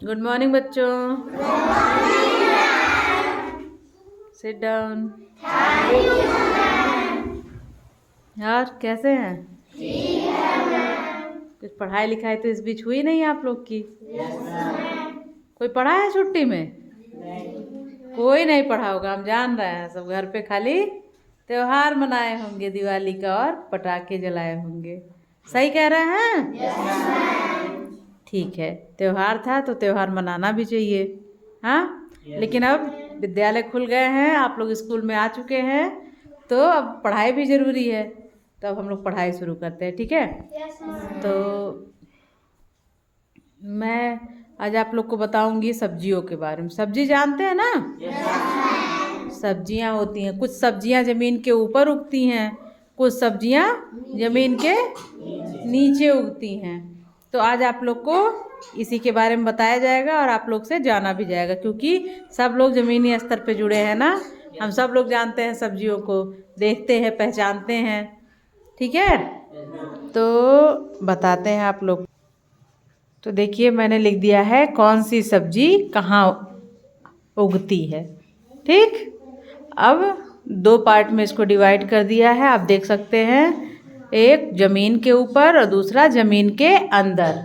Good morning बच्चों। Sit down. यार कैसे हैं? कुछ पढ़ाई लिखाई तो इस बीच हुई नहीं आप लोग की? कोई पढ़ा है छुट्टी में? कोई नहीं पढ़ा होगा, हम जान रहे हैं। सब घर पे खाली त्योहार मनाए होंगे, दिवाली का, और पटाखे जलाए होंगे। सही कह रहे हैं? ठीक है, त्योहार था तो त्योहार मनाना भी चाहिए। हाँ, लेकिन अब विद्यालय खुल गए हैं, आप लोग स्कूल में आ चुके हैं, तो अब पढ़ाई भी ज़रूरी है। तो अब हम लोग पढ़ाई शुरू करते हैं, ठीक है? तो मैं आज आप लोग को बताऊंगी सब्जियों के बारे में। सब्जी जानते हैं ना? सब्जियां होती हैं, कुछ सब्जियां ज़मीन के ऊपर उगती हैं, कुछ सब्जियां ज़मीन के नीचे उगती हैं। तो आज आप लोग को इसी के बारे में बताया जाएगा और आप लोग से जाना भी जाएगा, क्योंकि सब लोग ज़मीनी स्तर पे जुड़े हैं ना। हम सब लोग जानते हैं सब्जियों को, देखते हैं, पहचानते हैं, ठीक है? तो बताते हैं आप लोग। तो देखिए, मैंने लिख दिया है कौन सी सब्जी कहाँ उगती है, ठीक? अब दो पार्ट में इसको डिवाइड कर दिया है, आप देख सकते हैं। एक ज़मीन के ऊपर और दूसरा ज़मीन के अंदर,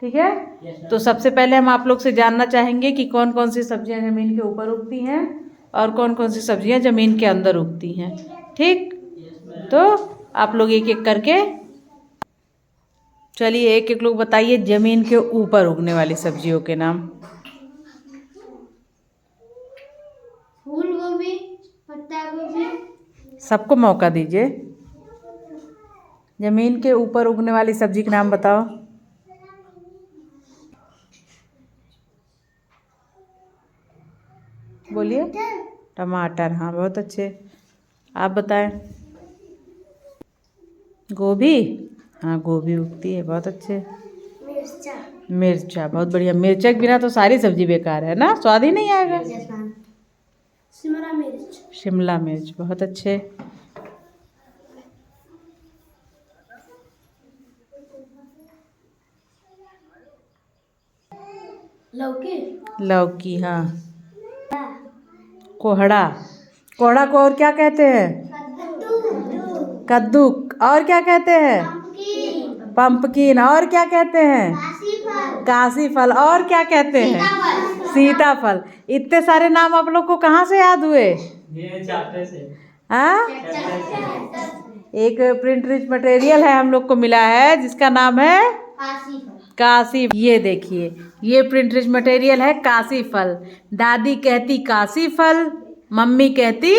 ठीक है? तो सबसे पहले हम आप लोग से जानना चाहेंगे कि कौन कौन सी सब्जियां ज़मीन के ऊपर उगती हैं और कौन कौन सी सब्जियां ज़मीन के अंदर उगती हैं, ठीक? तो आप लोग एक एक करके, चलिए एक एक लोग बताइए ज़मीन के ऊपर उगने वाली सब्जियों के नाम। फूल गोभी, पत्ता गोभी। सबको मौका दीजिए। ज़मीन के ऊपर उगने वाली सब्जी के नाम बताओ। बोलिए। टमाटर, हाँ बहुत अच्छे। आप बताएं। गोभी, हाँ गोभी उगती है, बहुत अच्छे। मिर्चा, मिर्चा, बहुत बढ़िया। मिर्चा के बिना तो सारी सब्जी बेकार है ना, स्वाद ही नहीं आएगा। शिमला मिर्च, शिमला मिर्च, बहुत अच्छे। लौकी, लौकी, हाँ। कोहड़ा, कोहड़ा को और क्या कहते हैं? कद्दू। और क्या कहते हैं? पंपकिन। और क्या कहते हैं? काशी फल। और क्या कहते हैं? सीताफल। इतने सारे नाम आप लोग को कहाँ से याद हुए? चैप्टर से। हाँ, एक प्रिंट रिच मटेरियल है हम लोग को मिला है, जिसका नाम है काशी। ये देखिए, ये प्रिंट रिच मटेरियल है काशी फल। दादी कहती काशी फल, मम्मी कहती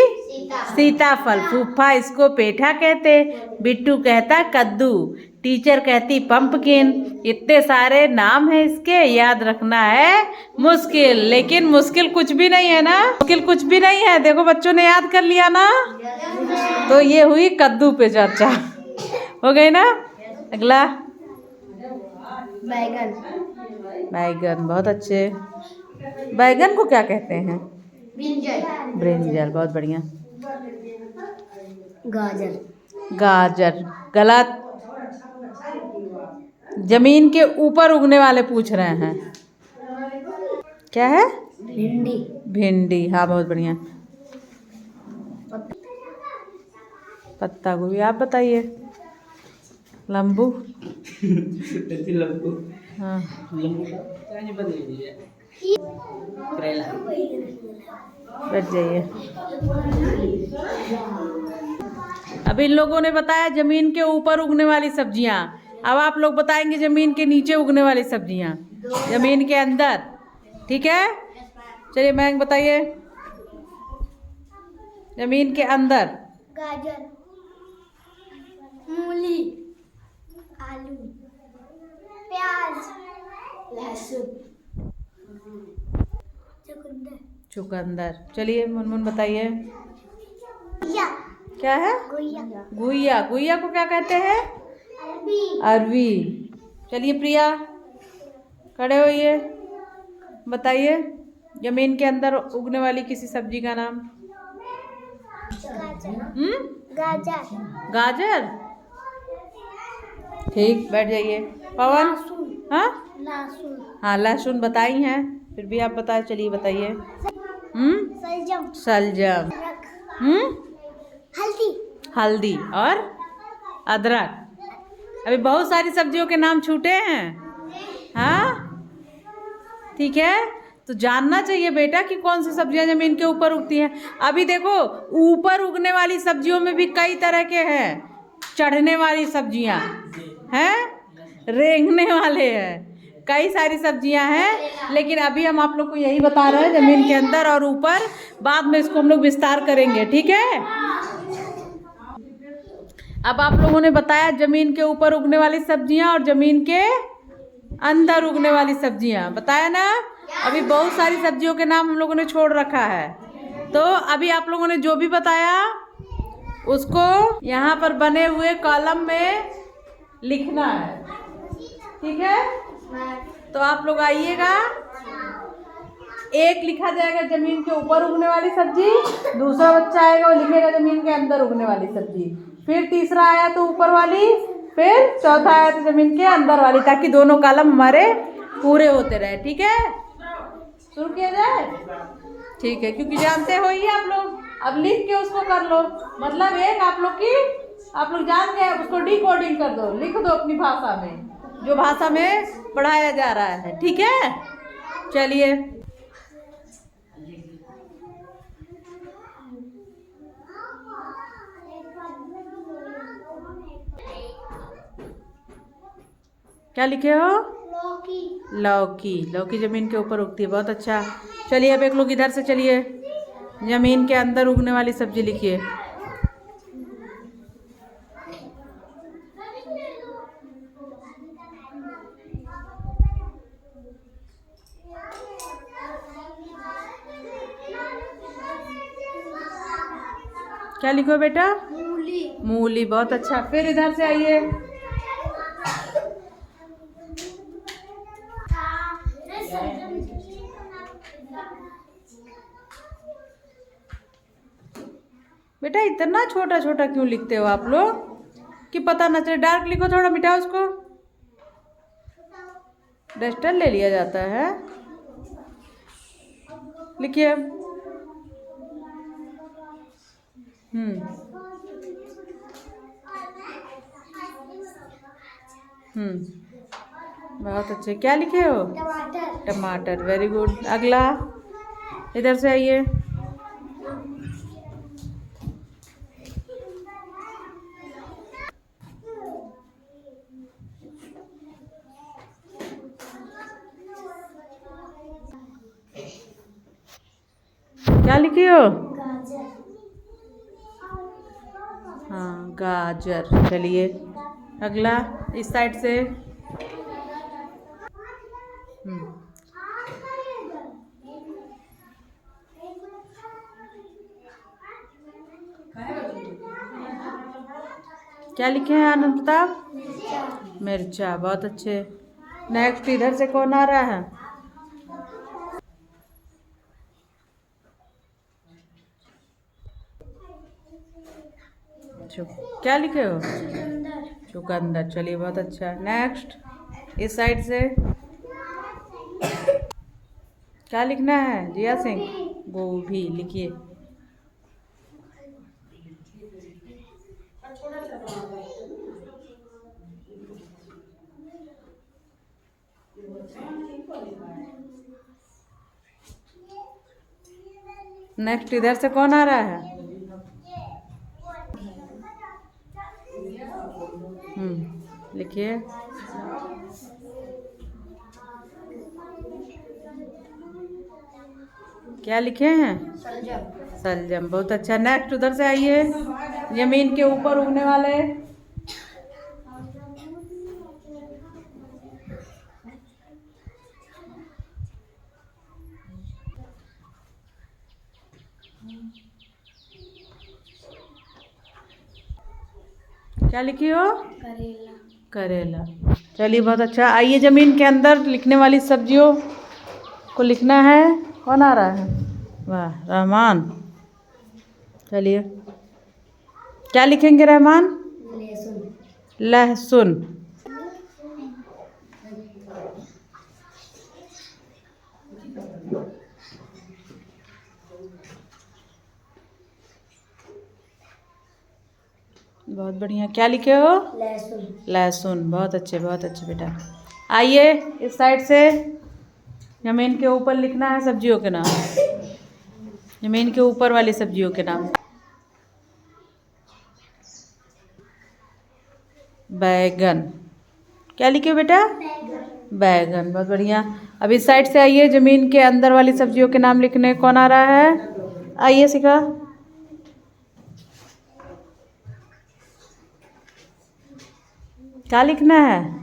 सीताफल, फूफा इसको पेठा कहते, बिट्टू कहता कद्दू, टीचर कहती पंपकिन। इतने सारे नाम है इसके, याद रखना है मुश्किल, लेकिन मुश्किल कुछ भी नहीं है ना। मुश्किल कुछ भी नहीं है, देखो बच्चों ने याद कर लिया ना। तो ये हुई कद्दू पे चर्चा, हो गई ना। अगला, बैगन, बैगन, बहुत अच्छे। बैगन को क्या कहते हैं? ब्रिंजल, ब्रिंजल, बहुत बढ़िया। गाजर, गाजर, गलत। जमीन के ऊपर उगने वाले पूछ रहे हैं। क्या है? भिंडी, भिंडी, हाँ बहुत बढ़िया। पत्ता गोभी, आप बताइए। लंबू, लंबू, हाँ। लंबू का क्या बदल दीजिए। करेला, बैठ जाइए। अब इन लोगों ने बताया जमीन के ऊपर उगने वाली सब्जियां, अब आप लोग बताएंगे जमीन के नीचे उगने वाली सब्जियां, जमीन के अंदर, ठीक है? चलिए मैंग बताइए। जमीन के अंदर। गाजर, मूली, आलू, प्याज, लहसुन, चुकंदर, चुकंदर। चलिए मुनमुन बताइए। घुइया, क्या है? घुइया, गुइया, गुइया को क्या कहते हैं? अरबी, अरवी। चलिए प्रिया, खड़े होइए, बताइए जमीन के अंदर उगने वाली किसी सब्जी का नाम। गाजर, गाजर, ठीक, बैठ जाइए। पवन, हाँ, लहसुन हाँ लहसुन बताई हैं, फिर भी आप बताए, चलिए बताइए। सलजम सलजम। हल्दी हल्दी और अदरक। अभी बहुत सारी सब्जियों के नाम छूटे हैं। हाँ ठीक है, तो जानना चाहिए बेटा कि कौन सी सब्जियां जमीन के ऊपर उगती हैं। अभी देखो ऊपर उगने वाली सब्जियों में भी कई तरह के हैं। चढ़ने वाली सब्जियां हैं, रेंगने वाले हैं, कई सारी सब्जियां हैं, लेकिन अभी हम आप लोग को यही बता रहे हैं जमीन के अंदर और ऊपर। बाद में इसको हम लोग विस्तार करेंगे, ठीक है। अब आप लोगों ने बताया जमीन के ऊपर उगने वाली सब्जियां और जमीन के अंदर उगने वाली सब्जियां, बताया ना। अभी बहुत सारी सब्जियों के नाम हम लोगों ने छोड़ रखा है। तो अभी आप लोगों ने जो भी बताया उसको यहाँ पर बने हुए कॉलम में लिखना है, ठीक है। तो आप लोग आइएगा, एक लिखा जाएगा जमीन के ऊपर उगने वाली सब्जी, दूसरा बच्चा आएगा वो लिखेगा जमीन के अंदर उगने वाली सब्जी, फिर तीसरा आया तो ऊपर वाली, फिर चौथा आया तो जमीन के अंदर वाली, ताकि दोनों कॉलम हमारे पूरे होते रहे, ठीक है। शुरू किया जाए, ठीक है, क्योंकि जानते हो ही आप लोग। अब लिख के उसको कर लो, मतलब एक आप लोग जान गए, उसको डिकोडिंग कर दो, लिख दो अपनी भाषा में, जो भाषा में पढ़ाया जा रहा है, ठीक है। चलिए क्या लिखे हो? लौकी लौकी। लौकी जमीन के ऊपर उगती है, बहुत अच्छा। चलिए अब एक लोग इधर से चलिए, जमीन के अंदर उगने वाली सब्जी लिखिए। क्या लिखो बेटा? मूली मूली, बहुत अच्छा। फिर इधर से आइए, बेटा इतना छोटा छोटा क्यों लिखते हो आप लोग कि पता ना चले। डार्क लिखो थोड़ा, मिटाओ उसको, डस्टर ले लिया जाता है। लिखिए अब। बहुत अच्छे। क्या लिखे हो? टमाटर टमाटर, वेरी गुड। अगला इधर से आइए, क्या लिखे हो? गाजर हाँ गाजर। चलिए अगला इस साइड से। क्या लिखे हैं आनंद प्रताप? मिर्चा, बहुत अच्छे। नेक्स्ट इधर से कौन आ रहा है? क्या लिखे हो? चुकंदर। चलिए बहुत अच्छा। नेक्स्ट इस साइड से क्या लिखना है जिया सिंह? गोभी लिखिए। नेक्स्ट इधर से कौन आ रहा है? लिखिए। क्या लिखे हैं? सलजम, बहुत अच्छा। नेक्स्ट उधर से आइए, जमीन के ऊपर उगने वाले। क्या लिखी हो? करेला करेला। चलिए बहुत अच्छा। आइए जमीन के अंदर लिखने वाली सब्जियों को लिखना है। कौन आ रहा है? वाह रहमान। चलिए क्या लिखेंगे रहमान? लहसुन लहसुन। बहुत बढ़िया। क्या लिखे हो? लहसुन। लहसुन। बहुत अच्छे बेटा। आइए इस साइड से। जमीन के ऊपर लिखना है सब्जियों के नाम, जमीन के ऊपर वाली सब्जियों के नाम। बैगन। क्या लिखे हो बेटा? बैगन। बहुत बढ़िया। अब इस साइड से आइए, जमीन के अंदर वाली सब्जियों के नाम लिखने। कौन आ रहा है? आइए सिखा। क्या लिखना है?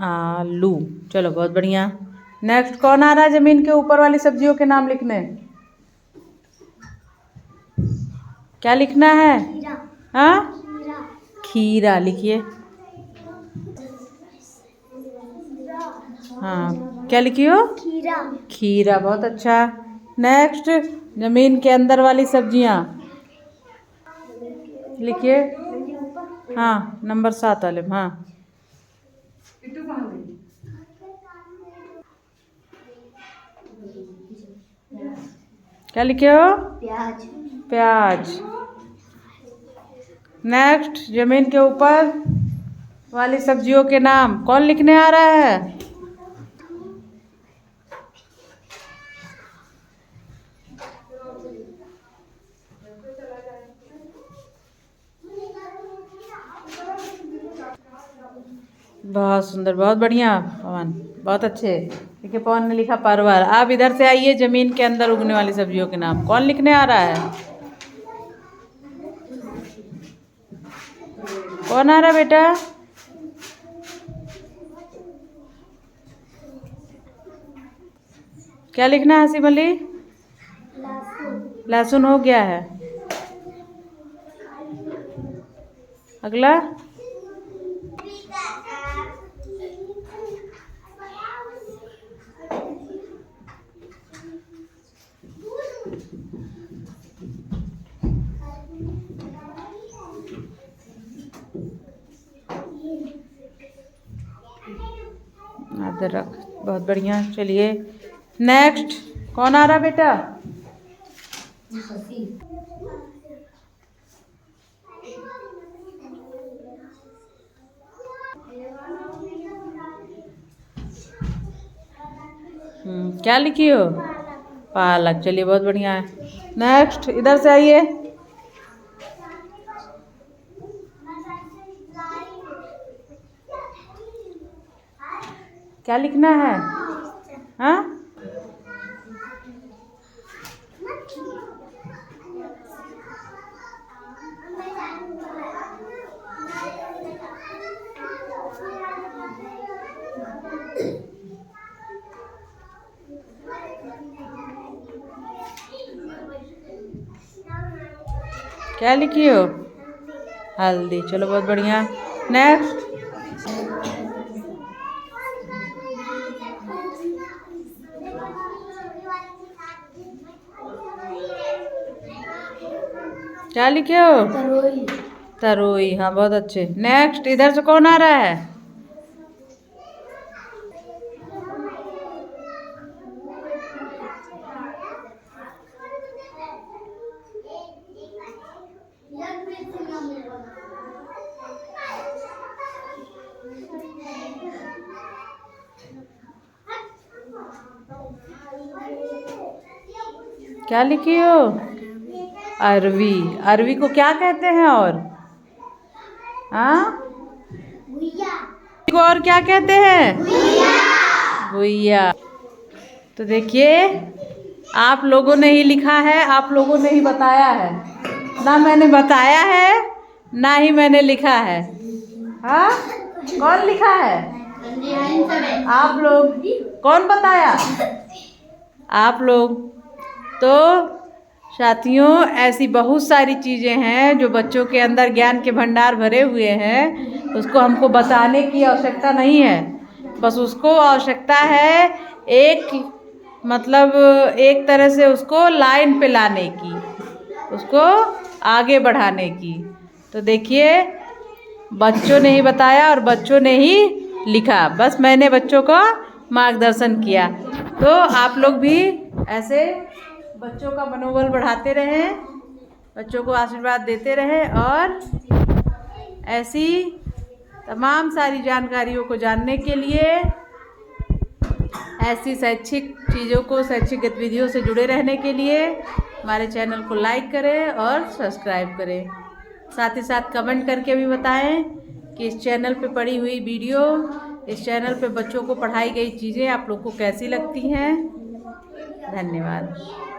आलू। चलो बहुत बढ़िया। नेक्स्ट कौन आ रहा है जमीन के ऊपर वाली सब्जियों के नाम लिखने? क्या लिखना है? खीरा। हाँ, खीरा। खीरा लिखिए। हाँ, क्या लिखी हो? खीरा। खीरा। बहुत अच्छा। नेक्स्ट, जमीन के अंदर वाली सब्जियां लिखिए। हाँ, नंबर 7 वाले। हाँ, क्या लिखे हो? प्याज। प्याज। नेक्स्ट, जमीन के ऊपर वाली सब्जियों के नाम कौन लिखने आ रहा है? बहुत सुंदर, बहुत बढ़िया पवन, बहुत अच्छे। देखिए पवन ने लिखा परवल। आप इधर से आइए, जमीन के अंदर उगने वाली सब्जियों के नाम कौन लिखने आ रहा है? कौन आ रहा है बेटा? क्या लिखना है हसीम अली? लहसुन। लहसुन हो गया है। अगला, अदरक। बहुत बढ़िया। चलिए नेक्स्ट, कौन आ रहा बेटा? क्या लिखी हो? पालक। चलिए बहुत बढ़िया है। नेक्स्ट, इधर से आइए। क्या लिखना है? हाँ, क्या लिखी हो? हल्दी। चलो बहुत बढ़िया। नेक्स्ट, क्या लिखे हो? तरोई। तरोई। हाँ, बहुत अच्छे। नेक्स्ट, इधर से कौन आ रहा है? क्या लिखी हो? अरवी। अरवी को क्या कहते हैं? और हाँ, को और क्या कहते हैं? भुइया। तो देखिए, आप लोगों ने ही लिखा है, आप लोगों ने ही बताया है ना। मैंने बताया है ना ही मैंने लिखा है। हाँ, कौन लिखा है? आप लोग। कौन बताया? आप लोग। तो साथियों, ऐसी बहुत सारी चीज़ें हैं जो बच्चों के अंदर ज्ञान के भंडार भरे हुए हैं। उसको हमको बताने की आवश्यकता नहीं है, बस उसको आवश्यकता है एक तरह से उसको लाइन पे लाने की, उसको आगे बढ़ाने की। तो देखिए, बच्चों ने ही बताया और बच्चों ने ही लिखा, बस मैंने बच्चों को मार्गदर्शन किया। तो आप लोग भी ऐसे बच्चों का मनोबल बढ़ाते रहें, बच्चों को आशीर्वाद देते रहें और ऐसी तमाम सारी जानकारियों को जानने के लिए, ऐसी शैक्षिक चीज़ों को, शैक्षिक गतिविधियों से जुड़े रहने के लिए हमारे चैनल को लाइक करें और सब्सक्राइब करें। साथ ही साथ कमेंट करके भी बताएं कि इस चैनल पे पड़ी हुई वीडियो, इस चैनल पे बच्चों को पढ़ाई गई चीज़ें आप लोग को कैसी लगती हैं। धन्यवाद।